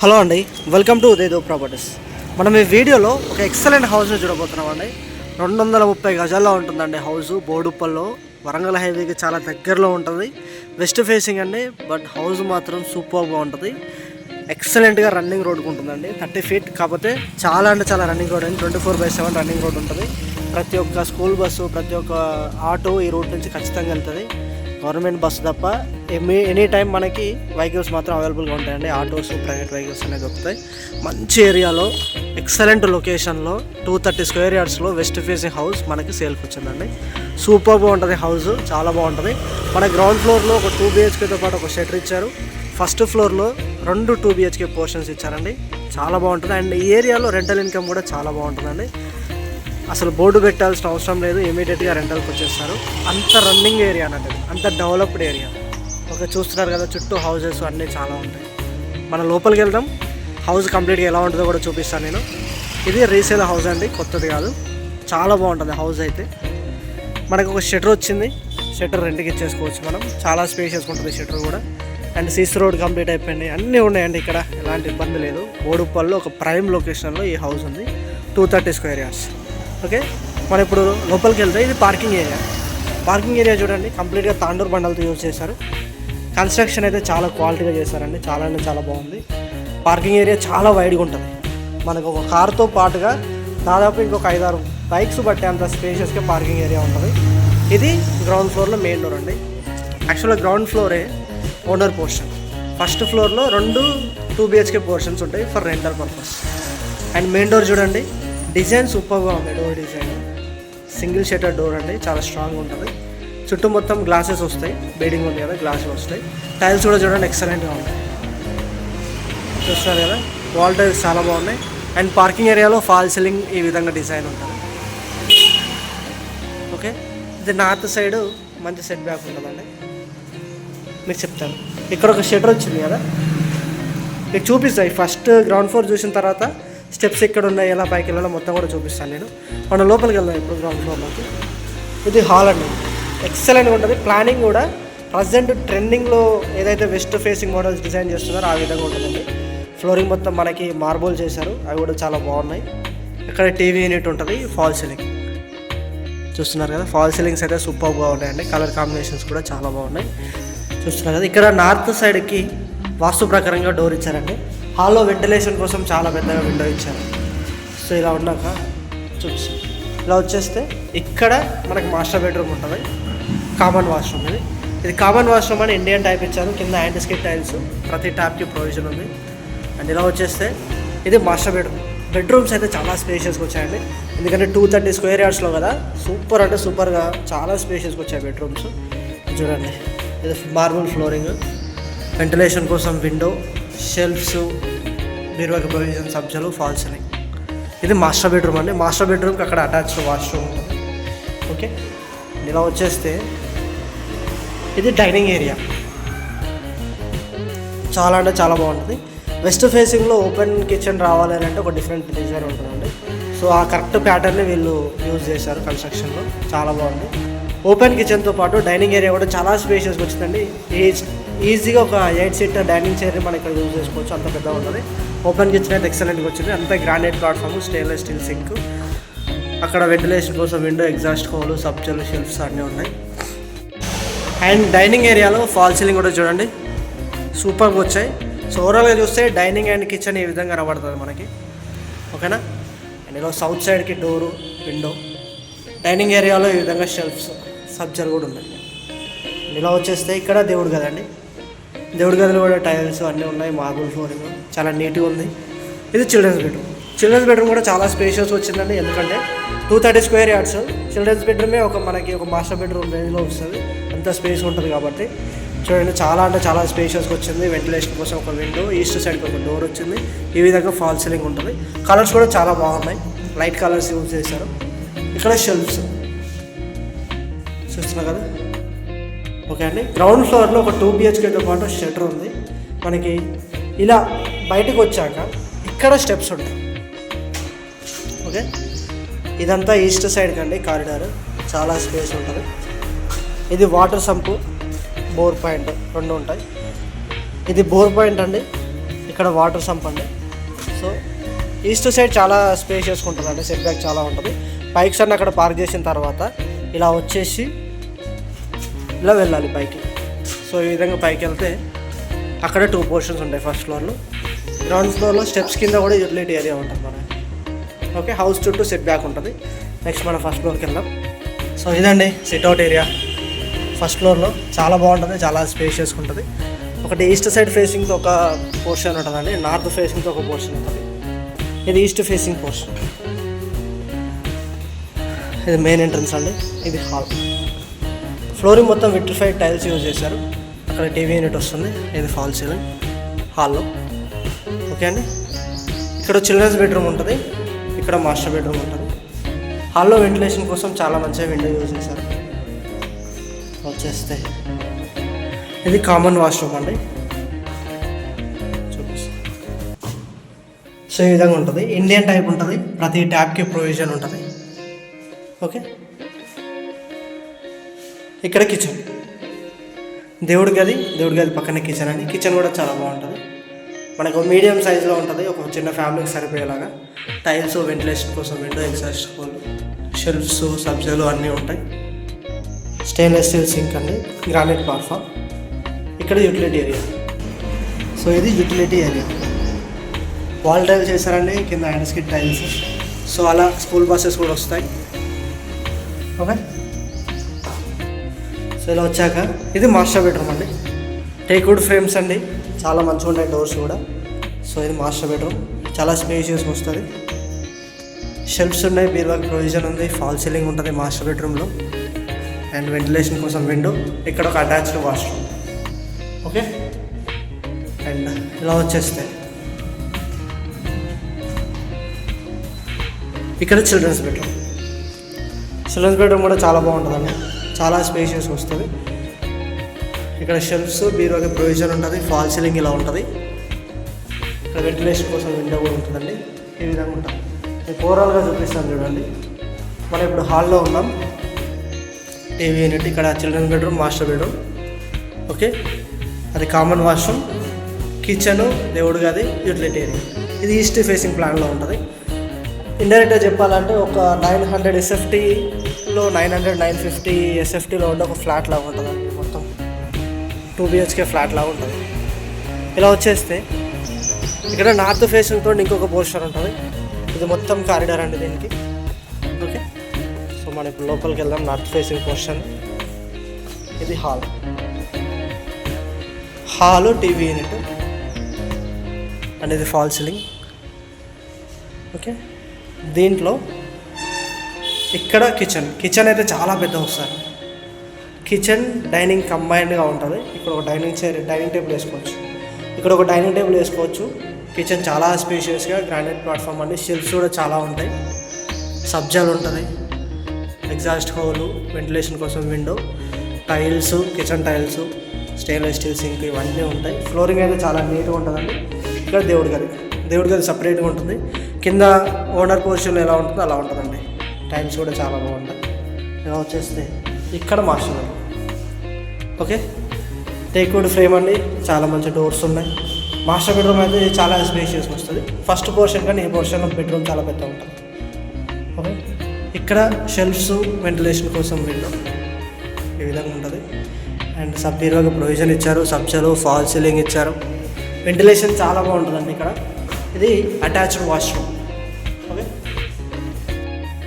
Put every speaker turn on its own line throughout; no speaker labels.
Hello అండి, welcome to Uday properties. మనం ఈ వీడియోలో ఒక ఎక్సలెంట్ హౌస్ని చూడబోతున్నాం అండి. 230 గజాల్లో ఉంటుందండి హౌస్. బోడుప్పల్లో వరంగల్ హైవేకి చాలా దగ్గరలో ఉంటుంది. వెస్ట్ ఫేసింగ్ అండి, బట్ హౌస్ మాత్రం సూపర్గా ఉంటుంది. ఎక్సలెంట్గా రన్నింగ్ రోడ్కు ఉంటుందండి. 30 ఫీట్ కాకపోతే చాలా అంటే చాలా రన్నింగ్ రోడ్ అండి. 24/7 రన్నింగ్ రోడ్ ఉంటుంది. ప్రతి ఒక్క స్కూల్ బస్సు, ప్రతి ఒక్క ఆటో ఈ రోడ్ నుంచి ఖచ్చితంగా వెళ్తుంది. గవర్నమెంట్ బస్సు తప్ప ఎనీ టైం మనకి వెహికల్స్ మాత్రం అవైలబుల్గా ఉంటాయండి. ఆటోస్, ప్రైవేట్ వెహికల్స్ అనేవి దొరుకుతాయి. మంచి ఏరియాలో, ఎక్సలెంట్ లొకేషన్లో, 230 స్క్వేర్ యార్డ్స్లో వెస్ట్ ఫేసింగ్ హౌస్ మనకి సేల్కి వచ్చిందండి. సూపర్గా ఉంటుంది హౌస్, చాలా బాగుంటుంది. మన గ్రౌండ్ ఫ్లోర్లో ఒక 2 BHKతో పాటు ఒక షెటర్ ఇచ్చారు. ఫస్ట్ ఫ్లోర్లో 2 2 BHK పోర్షన్స్ ఇచ్చారండి. చాలా బాగుంటుంది. అండ్ ఈ ఏరియాలో రెంటల్ ఇన్కమ్ కూడా చాలా బాగుంటుందండి. అసలు బోర్డు పెట్టాల్సిన అవసరం లేదు, ఇమీడియట్గా రెంటల్కి వచ్చేస్తారు. అంత రన్నింగ్ ఏరియా అన్నట్టు, అంత డెవలప్డ్ ఏరియా. ఒక చూస్తున్నారు కదా, చుట్టూ హౌజెస్ అన్నీ చాలా ఉంటాయి. మన లోపలికి వెళ్దాం, హౌస్ కంప్లీట్గా ఎలా ఉంటుందో కూడా చూపిస్తాను నేను. ఇది రీసేల్ హౌస్ అండి, కొత్తది కాదు. చాలా బాగుంటుంది హౌస్ అయితే. మనకు ఒక షటర్ వచ్చింది, షటర్ రెంట్కి ఇచ్చేసుకోవచ్చు మనం. చాలా స్పేషియస్గా ఉంటుంది షటర్ కూడా. అండ్ సీసీ రోడ్ కంప్లీట్ అయిపోయింది, అన్నీ ఉన్నాయండి ఇక్కడ, ఎలాంటి ఇబ్బంది లేదు. బోడుప్పల్లో ఒక ప్రైమ్ లొకేషన్లో ఈ హౌస్ ఉంది. 230 స్క్వేర్ యార్డ్స్. ఓకే, మనం ఇప్పుడు లోపలికి వెళ్తే ఇది పార్కింగ్ ఏరియా. పార్కింగ్ ఏరియా చూడండి, కంప్లీట్గా తాండూరు బండలతో యూజ్ చేశారు. కన్స్ట్రక్షన్ అయితే చాలా క్వాలిటీగా చేశారండి, చాలా అంటే చాలా బాగుంది. పార్కింగ్ ఏరియా చాలా వైడ్గా ఉంటుంది. మనకు ఒక కార్తో పాటుగా దాదాపు ఇంకొక 5-6 బైక్స్ బట్టే అంత స్పేషియస్గా పార్కింగ్ ఏరియా ఉంటుంది. ఇది గ్రౌండ్ ఫ్లోర్లో మెయిన్ డోర్ అండి. యాక్చువల్గా గ్రౌండ్ ఫ్లోరే ఓనర్ పోర్షన్. ఫస్ట్ ఫ్లోర్లో 2 BHK పోర్షన్స్ ఉంటాయి for rental purpose. And main door చూడండి, డిజైన్ సూపర్గా ఉంది. Door design single shutter door అండి, చాలా స్ట్రాంగ్ ఉంటుంది. చుట్టూ మొత్తం గ్లాసెస్ వస్తాయి, బేడింగ్ ఉంది కదా, గ్లాసెస్ వస్తాయి. టైల్స్ కూడా చూడండి ఎక్సలెంట్గా ఉన్నాయి. చూస్తున్నారు కదా, వాల్ టైల్స్ చాలా బాగున్నాయి. అండ్ పార్కింగ్ ఏరియాలో ఫాల్ సీలింగ్ ఈ విధంగా డిజైన్ ఉంటుంది. ఓకే, ఇది నార్త్ సైడ్ మంచి సెట్ బ్యాక్ ఉంటుందండి. మీకు చెప్తాను, ఇక్కడ ఒక షటర్ వచ్చింది కదా, మీకు చూపిస్తాయి. ఫస్ట్ గ్రౌండ్ ఫ్లోర్ చూసిన తర్వాత స్టెప్స్ ఎక్కడ ఉన్నాయి, ఎలా పైకి వెళ్ళాలో మొత్తం కూడా చూపిస్తాను నేను. మనం లోపలికి వెళ్దాం ఇప్పుడు గ్రౌండ్ ఫ్లోర్లోకి. ఇది హాల్ అండి, ఎక్సలెంట్గా ఉంటుంది. ప్లానింగ్ కూడా ప్రజెంట్ ట్రెండింగ్లో ఏదైతే వెస్ట్ ఫేసింగ్ మోడల్స్ డిజైన్ చేస్తున్నారో ఆ విధంగా ఉంటుందండి. ఫ్లోరింగ్ మొత్తం మనకి మార్బుల్ చేశారు, అవి కూడా చాలా బాగున్నాయి. ఇక్కడ టీవీ యూనిట్ ఉంటుంది. ఫాల్ సీలింగ్ చూస్తున్నారు కదా, ఫాల్ సీలింగ్స్ అయితే సూపర్గా ఉన్నాయండి. కలర్ కాంబినేషన్స్ కూడా చాలా బాగున్నాయి. చూస్తున్నారు కదా, ఇక్కడ నార్త్ సైడ్కి వాస్తు ప్రకారంగా డోర్ ఇచ్చారండి. హాల్లో వెంటిలేషన్ కోసం చాలా పెద్దగా విండో ఇచ్చారు. సో ఇలా ఉన్నాక చూపిస్తాను. ఇలా వచ్చేస్తే ఇక్కడ మనకి మాస్టర్ బెడ్రూమ్ ఉంటుంది. కామన్ వాష్రూమ్ ఇది కామన్ వాష్రూమ్ అని ఇండియన్ టైప్ ఇచ్చారు. కింద యాంటీస్కిడ్ టైల్స్, ప్రతి ట్యాప్కి ప్రొవిజన్ ఉంది. అండ్ ఇలా వచ్చేస్తే ఇది మాస్టర్ బెడ్రూమ్. బెడ్రూమ్స్ అయితే చాలా స్పేషియస్గా వచ్చాయండి, ఎందుకంటే 230 స్క్వేర్ యార్డ్స్లో కదా. సూపర్ అంటే సూపర్గా చాలా స్పేషియస్గా వచ్చాయి బెడ్రూమ్స్. చూడండి, ఇది మార్బుల్ ఫ్లోరింగ్, వెంటిలేషన్ కోసం విండో, షెల్ఫ్స్, బీరువాకి ప్రొవిజన్, సబ్జాలు, ఫాల్ సీలింగ్. ఇది మాస్టర్ బెడ్రూమ్ అండి. మాస్టర్ బెడ్రూమ్కి అక్కడ అటాచ్డ్ వాష్రూమ్ ఉంటుంది. ఓకే, ఇలా వచ్చేస్తే ఇది డైనింగ్ ఏరియా. చాలా అంటే చాలా బాగుంటుంది. వెస్ట్ ఫేసింగ్లో ఓపెన్ కిచెన్ రావాలి అంటే ఒక డిఫరెంట్ డిజైన్ ఉంటుందండి. సో ఆ కరెక్ట్ ప్యాటర్న్ని వీళ్ళు యూజ్ చేశారు కన్స్ట్రక్షన్లో, చాలా బాగుంది. ఓపెన్ కిచెన్తో పాటు డైనింగ్ ఏరియా కూడా చాలా స్పేషియస్గా వచ్చిందండి. ఈజీగా ఒక 8 సీటర్ డైనింగ్ చైర్ని మనం ఇక్కడ యూజ్ చేసుకోవచ్చు, అంత పెద్దగా ఉంటుంది. ఓపెన్ కిచెన్ అయితే ఎక్సలెంట్గా వచ్చింది. అంతా granite platform, stainless steel sync, అక్కడ వెంటిలేషన్ కోసం విండో, ఎగ్జాస్ట్ హోలు, సబ్జలు, షెల్ఫ్స్ అన్నీ ఉన్నాయి. అండ్ డైనింగ్ ఏరియాలో ఫాల్ సీలింగ్ కూడా చూడండి సూపర్గా వచ్చాయి. సో ఓవరాల్గా చూస్తే డైనింగ్ అండ్ కిచెన్ ఈ విధంగా కనబడుతుంది మనకి. ఓకేనా, అండ్ ఇలా సౌత్ సైడ్కి డోరు, విండో. డైనింగ్ ఏరియాలో ఈ విధంగా షెల్ఫ్స్, సబ్జలు కూడా ఉన్నాయి. ఇలా వచ్చేస్తే ఇక్కడ దేవుడు గది అండి. దేవుడి గదిలో కూడా టైల్స్ అన్నీ ఉన్నాయి, మార్బుల్ ఫ్లోరింగ్, చాలా నీట్గా ఉంది. ఇది చిల్డ్రన్స్ బెడ్రూమ్. చిల్డ్రన్స్ బెడ్రూమ్ కూడా చాలా స్పేషియస్ వచ్చిందండి, ఎందుకంటే 230 స్క్వేర్ యార్డ్స్. చిల్డ్రన్స్ బెడ్రూమే మనకి ఒక మాస్టర్ బెడ్రూమ్ రేంజ్లో వస్తుంది, అంత స్పేస్ ఉంటుంది కాబట్టి. చూడండి, చాలా అంటే చాలా స్పేషియస్గా వచ్చింది. వెంటిలేషన్ కోసం ఒక విండో, ఈస్ట్ సైడ్కి ఒక డోర్ వచ్చింది. ఈ విధంగా ఫాల్ సీలింగ్ ఉంటుంది. కలర్స్ కూడా చాలా బాగున్నాయి, లైట్ కలర్స్ యూజ్ చేశారు. ఇక్కడ షెల్ఫ్స్ చూస్తున్నా కదా. ఓకే అండి, గ్రౌండ్ ఫ్లోర్లో ఒక 2 BHKతో పాటు షటర్ ఉంది మనకి. ఇలా బయటకు వచ్చాక ఇక్కడ స్టెప్స్ ఉంటాయి. ఓకే, ఇదంతా ఈస్ట్ సైడ్కి అండి కారిడార్, చాలా స్పేస్ ఉంటుంది. ఇది వాటర్ సంపు, బోర్ పాయింట్ 2 ఉంటాయి. ఇది బోర్ పాయింట్ అండి. ఇక్కడ వాటర్ సంప్ అండి. సో ఈస్ట్ సైడ్ చాలా స్పేషియస్గా ఉంటుంది అండి, సెట్ బ్యాక్ చాలా ఉంటుంది. బైక్స్ అన్నీ అక్కడ పార్క్ చేసిన తర్వాత ఇలా వచ్చేసి ఇలా వెళ్ళాలి పైకి. సో ఈ విధంగా పైకి వెళ్తే అక్కడ 2 పోర్షన్స్ ఉంటాయి. ఫస్ట్ ఫ్లోర్లో, గ్రౌండ్ ఫ్లోర్లో స్టెప్స్ కింద కూడా యూటిలిటీ ఏరియా ఉంటుంది మన. ఓకే, హౌస్ చుట్టూ సెట్ బ్యాక్ ఉంటుంది. నెక్స్ట్ మనం ఫస్ట్ ఫ్లోర్కి వెళ్దాం. సో ఇదండి సిట్అవుట్ ఏరియా ఫస్ట్ ఫ్లోర్లో. చాలా బాగుంటుంది, చాలా స్పేషియస్గా ఉంటుంది. ఒకటి ఈస్ట్ సైడ్ ఫేసింగ్తో ఒక పోర్షన్ ఉంటుందండి, నార్త్ ఫేసింగ్తో ఒక పోర్షన్ ఉంటుంది. ఇది ఈస్ట్ ఫేసింగ్ పోర్షన్. ఇది మెయిన్ ఎంట్రన్స్ అండి. ఇది హాల్. ఫ్లోరింగ్ మొత్తం విట్రిఫైడ్ టైల్స్ యూజ్ చేశారు. అక్కడ టీవీ యూనిట్ వస్తుంది. ఇది ఫాల్ సీలింగ్ హాల్లో. ఓకే అండి, ఇక్కడ చిల్డ్రన్స్ బెడ్రూమ్ ఉంటుంది, ఇక్కడ మాస్టర్ బెడ్రూమ్ ఉంటుంది. హాల్లో వెంటిలేషన్ కోసం చాలా మంచిగా విండో యూజ్ చేశారు. వచ్చేస్తే ఇది కామన్ వాష్రూమ్ అండి, చూపిస్తాను. సో ఈ విధంగా ఉంటుంది, ఇండియన్ టైప్ ఉంటుంది. ప్రతి ట్యాప్కి ప్రొవిజన్ ఉంటుంది. ఓకే, ఇక్కడ కిచెన్, దేవుడి గది పక్కనే కిచెన్ అండి. కిచెన్ కూడా చాలా బాగుంటుంది. మనకు మీడియం సైజులో ఉంటుంది, ఒక చిన్న ఫ్యామిలీకి సరిపోయేలాగా. టైల్స్, వెంటిలేషన్ కోసం విండో, ఎగ్జాస్ట్ హోల్, షెల్ఫ్స్, సబ్జాలు అన్నీ ఉంటాయి. స్టెయిన్లెస్ స్టీల్ సింక్ అండి, గ్రానైట్ ప్లాట్ఫామ్. ఇక్కడ యూటిలిటీ ఏరియా. సో ఇది యూటిలిటీ ఏరియా. వాల్ టైల్స్ చేశారండి, కింద హ్యాండ్ స్కిడ్ టైల్స్. సో అలా స్కూల్ బస్సెస్ కూడా వస్తాయి. ఓకే, సో ఇలా వచ్చాక ఇది మాస్టర్ బెడ్రూమ్ అండి. టేక్వుడ్ ఫ్రేమ్స్ అండి, చాలా మంచిగా ఉంటాయి డోర్స్ కూడా. సో ఇది మాస్టర్ బెడ్రూమ్, చాలా స్పేషియస్గా వస్తుంది. షెల్ఫ్స్ ఉన్నాయి, బీరువాకి ప్రొవిజన్ ఉంది. ఫాల్ సీలింగ్ ఉంటుంది మాస్టర్ బెడ్రూమ్లో. అండ్ వెంటిలేషన్ కోసం విండో. ఇక్కడ ఒక అటాచ్డ్ వాష్రూమ్. ఓకే, అండ్ ఇలా వచ్చేస్తే ఇక్కడ చిల్డ్రన్స్ బెడ్రూమ్ కూడా చాలా బాగుంటుందండి, చాలా స్పేషియస్ వస్తుంది. ఇక్కడ షెల్ఫ్స్, బీరువాకి ప్రొవిజన్ ఉంటుంది. ఫాల్ సీలింగ్ ఇలా ఉంటుంది. ఇక్కడ వెంటిలేషన్ కోసం విండో కూడా ఉంటుందండి. ఈ విధంగా ఉంటుంది. మీకు ఓవరాల్గా చూపిస్తాను చూడండి. మనం ఇప్పుడు హాల్లో ఉన్నాం. టీవీ యూనిట్, ఇక్కడ children's bedroom, master bedroom. Okay, అది కామన్ వాష్రూమ్, కిచెను, దేవుడు గది, యూటిలిటీ ఏరియా. ఇది ఈస్ట్ ఫేసింగ్ ప్లాన్లో ఉంటుంది. ఇండైరెక్ట్గా చెప్పాలంటే ఒక 900 SFTలో 950 SFTలో ఉండే ఒక ఫ్లాట్ లాగా ఉంటుందండి. మొత్తం 2 BHK ఫ్లాట్ లాగా ఉంటుంది. ఇలా వచ్చేస్తే ఇక్కడ నార్త్ ఫేసింగ్తో ఇంకొక పోర్షన్ ఉంటుంది. ఇది మొత్తం కారిడార్ అండి దీనికి. ఓకే, సో మనం ఇప్పుడు లోపలికి వెళ్దాం. North facing portion. ఇది హాలు, టీవీ యూనిట్ అండ్ ఇది ఫాల్ సీలింగ్. ఓకే, దీంట్లో ఇక్కడ కిచెన్ అయితే చాలా పెద్ద వస్తుంది. కిచెన్, డైనింగ్ కంబైన్డ్గా ఉంటుంది. ఇక్కడ ఒక డైనింగ్ టేబుల్ వేసుకోవచ్చు. ఇక్కడ ఒక డైనింగ్ టేబుల్ వేసుకోవచ్చు. కిచెన్ చాలా స్పేషియస్గా, గ్రానైట్ ప్లాట్ఫామ్ అండి. షెల్ఫ్స్ కూడా చాలా ఉంటాయి. సబ్జాలు ఉంటుంది, ఎగ్జాస్ట్ హోలు, వెంటిలేషన్ కోసం window, tiles, kitchen tiles, stainless steel sync ఇవన్నీ ఉంటాయి. ఫ్లోరింగ్ అయితే చాలా నీట్గా ఉంటుందండి. ఇక్కడ దేవుడి గది సపరేట్గా ఉంటుంది. కింద ఓనర్ పోర్షన్ ఎలా ఉంటుందో అలా ఉంటుందండి. టైల్స్ కూడా చాలా బాగుంటాయి. ఇలా వచ్చేస్తే ఇక్కడ master bedroom. Okay, teakwood frame అండి, చాలా మంచి డోర్స్ ఉన్నాయి. మాస్టర్ బెడ్రూమ్ అయితే చాలా స్పేషియస్ వస్తుంది. ఫస్ట్ పోర్షన్ కానీ ఈ పోర్షన్లో బెడ్రూమ్ చాలా పెద్ద ఉంటుంది. ఓకే, ఇక్కడ షెల్ఫ్స్, వెంటిలేషన్ కోసం విండో ఈ విధంగా ఉంటుంది. అండ్ బీరువాకి ప్రొవిజన్ ఇచ్చారు. సబ్జాలు, ఫాల్ సీలింగ్ ఇచ్చారు. వెంటిలేషన్ చాలా బాగుంటుందండి ఇక్కడ. ఇది attached washroom. Okay,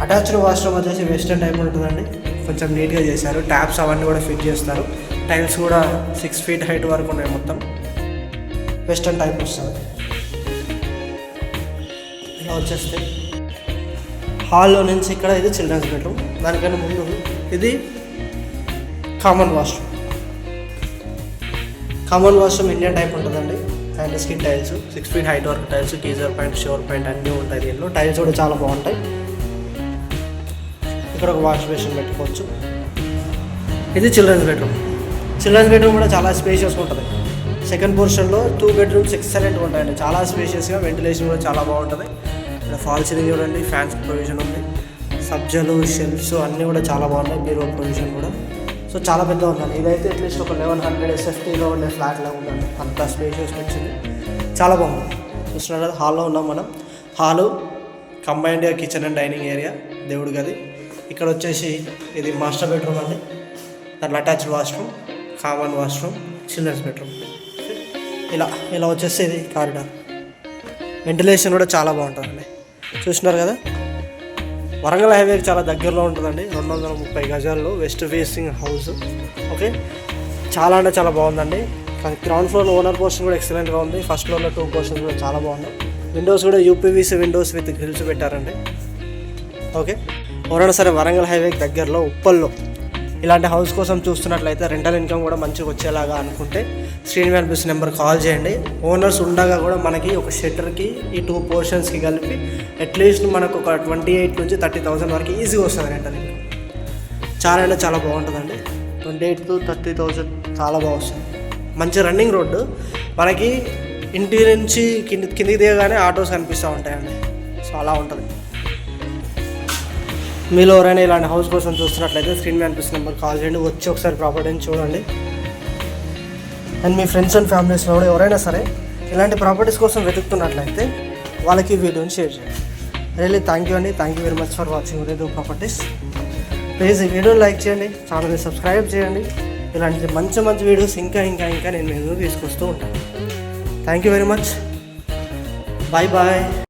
attached washroom వచ్చేసి వెస్టర్న్ టైప్ ఉంటుందండి. కొంచెం నీట్గా చేశారు. ట్యాప్స్ అవన్నీ కూడా ఫిట్ చేస్తారు. టైల్స్ కూడా 6 feet హైట్ వరకు ఉన్నాయి. మొత్తం వెస్టర్న్ టైప్ వస్తుంది. ఇలా వచ్చేస్తే హాల్లో నుంచి ఇక్కడ ఇది చిల్డ్రన్స్ బెడ్రూమ్. దానికన్నా ముందు ఇది కామన్ వాష్రూమ్. ఇండియన్ టైప్ ఉంటుందండి. Hand skid tiles, 6 feet height వరకు టైల్స్, గీజర్ పాయింట్, షోర్ పాయింట్ అన్నీ ఉంటాయి దీంట్లో. టైల్స్ కూడా చాలా బాగుంటాయి. ఇక్కడ ఒక వాష్ బేసిన్ పెట్టుకోవచ్చు. ఇది చిల్డ్రన్స్ బెడ్రూమ్ కూడా చాలా స్పేషియస్గా ఉంటుంది. సెకండ్ పోర్షన్లో 2 bedrooms ఎక్సలెంట్గా ఉంటాయండి. చాలా స్పేషియస్గా, వెంటిలేషన్ కూడా చాలా బాగుంటుంది. ఇక్కడ ఫాల్ సీలింగ్ చూడండి, ఫ్యాన్స్ ప్రొవిజన్ ఉంది. సబ్జాలు, షెల్ఫ్స్ అన్నీ కూడా చాలా బాగున్నాయి. బీరువా ప్రొవిజన్ కూడా. సో చాలా పెద్దగా ఉందండి. ఇదైతే అట్లీస్ట్ ఒక 1100 SFTలో ఉండే ఫ్లాట్ లాగా ఉందండి. అంత స్పేషియస్గా వచ్చింది. చాలా బాగుంది. చూస్తున్నారు కదా, హాల్లో ఉన్నాం మనం. హాలు కంబైన్డ్గా కిచెన్ అండ్ డైనింగ్ ఏరియా, దేవుడి గది. ఇక్కడ వచ్చేసి ఇది మాస్టర్ బెడ్రూమ్ అండి. దాంట్లో attached washroom, common washroom, children's bedroom. ఇలా వచ్చేసి ఇది కారిడార్. వెంటిలేషన్ కూడా చాలా బాగుంటుందండి. చూస్తున్నారు కదా, వరంగల్ హైవేకి చాలా దగ్గరలో ఉంటుందండి. 230 గజాల్లో వెస్ట్ ఫేసింగ్ హౌస్. ఓకే, చాలా అంటే చాలా బాగుందండి. గ్రౌండ్ ఫ్లోర్ ఓనర్ పోర్షన్ కూడా ఎక్సలెంట్గా ఉంది. ఫస్ట్ ఫ్లోర్లో 2 పోర్షన్స్ కూడా చాలా బాగున్నాయి. విండోస్ కూడా యూపీవీసీ విండోస్ విత్ గ్రిల్స్ పెట్టారండి. ఓకే, ఎవరైనా సరే వరంగల్ హైవేకి దగ్గరలో ఉప్పల్లో ఇలాంటి హౌస్ కోసం చూస్తున్నట్లయితే, రెంటల్ ఇన్కమ్ కూడా మంచిగా వచ్చేలాగా అనుకుంటే స్క్రీన్ మీద కనిపిస్తున్న నెంబర్ కాల్ చేయండి. ఓనర్స్ ఉండగా కూడా మనకి ఒక షెటర్కి ఈ 2 పోర్షన్స్కి కలిపి అట్లీస్ట్ మనకు ఒక 28 నుంచి 30,000 వరకు ఈజీగా వస్తుంది రెంటల్ ఇన్కమ్. చాలా అంటే చాలా బాగుంటుందండి. 28 to 30,000 చాలా బాగా వస్తుంది. మంచి రన్నింగ్ రోడ్డు, మనకి ఇంటి నుంచి కిందికి దిగగానే ఆటోస్ కనిపిస్తూ ఉంటాయండి. సో అలా ఉంటుంది. మీలో ఎవరైనా ఇలాంటి హౌస్ కోసం చూస్తున్నట్లయితే స్క్రీన్ మీద కనిపిస్తున్న నెంబర్ కాల్ చేయండి. వచ్చి ఒకసారి ప్రాపర్టీని చూడండి. అండ్ మీ ఫ్రెండ్స్ అండ్ ఫ్యామిలీస్లో కూడా ఎవరైనా సరే ఇలాంటి ప్రాపర్టీస్ కోసం వెతుకుతున్నట్లయితే వాళ్ళకి ఈ వీడియోని షేర్ చేయండి. రియల్లీ థ్యాంక్ యూ అండి. Thank you very much for watching Udaydev properties. Please ఈ వీడియోని లైక్ చేయండి, ఛానల్ని సబ్స్క్రైబ్ చేయండి. ఇలాంటి మంచి మంచి వీడియోస్ ఇంకా నేను తీసుకొస్తూ ఉంటాను. Thank you very much. Bye bye.